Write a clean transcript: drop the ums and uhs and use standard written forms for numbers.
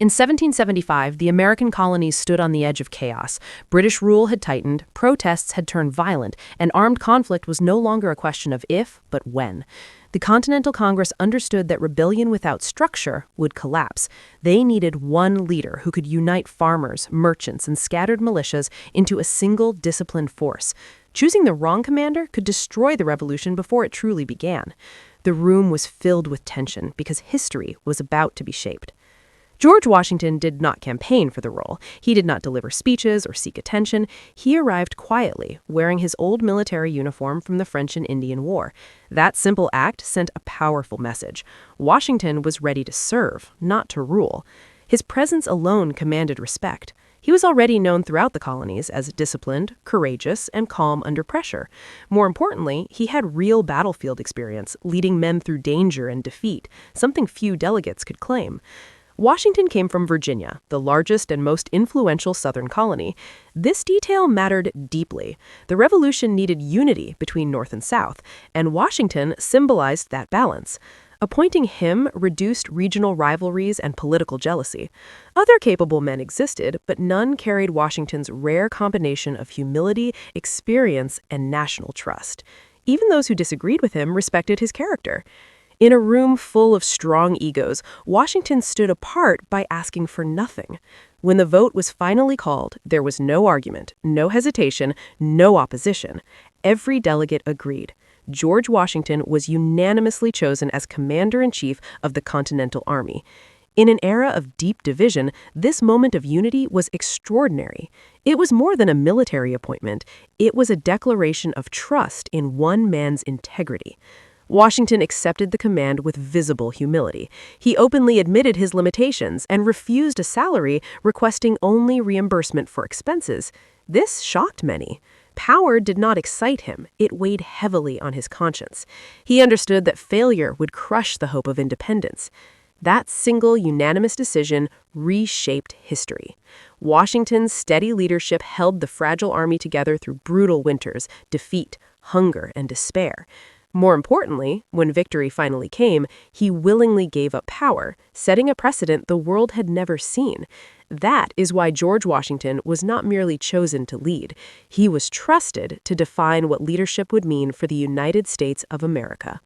In 1775, the American colonies stood on the edge of chaos. British rule had tightened, protests had turned violent, and armed conflict was no longer a question of if, but when. The Continental Congress understood that rebellion without structure would collapse. They needed one leader who could unite farmers, merchants, and scattered militias into a single disciplined force. Choosing the wrong commander could destroy the revolution before it truly began. The room was filled with tension because history was about to be shaped. George Washington did not campaign for the role. He did not deliver speeches or seek attention. He arrived quietly, wearing his old military uniform from the French and Indian War. That simple act sent a powerful message. Washington was ready to serve, not to rule. His presence alone commanded respect. He was already known throughout the colonies as disciplined, courageous, and calm under pressure. More importantly, he had real battlefield experience, leading men through danger and defeat, something few delegates could claim. Washington came from Virginia, the largest and most influential Southern colony. This detail mattered deeply. The Revolution needed unity between North and South, and Washington symbolized that balance. Appointing him reduced regional rivalries and political jealousy. Other capable men existed, but none carried Washington's rare combination of humility, experience, and national trust. Even those who disagreed with him respected his character. In a room full of strong egos, Washington stood apart by asking for nothing. When the vote was finally called, there was no argument, no hesitation, no opposition. Every delegate agreed. George Washington was unanimously chosen as commander-in-chief of the Continental Army. In an era of deep division, this moment of unity was extraordinary. It was more than a military appointment. It was a declaration of trust in one man's integrity. Washington accepted the command with visible humility. He openly admitted his limitations and refused a salary, requesting only reimbursement for expenses. This shocked many. Power did not excite him. It weighed heavily on his conscience. He understood that failure would crush the hope of independence. That single unanimous decision reshaped history. Washington's steady leadership held the fragile army together through brutal winters, defeat, hunger, and despair. More importantly, when victory finally came, he willingly gave up power, setting a precedent the world had never seen. That is why George Washington was not merely chosen to lead. He was trusted to define what leadership would mean for the United States of America.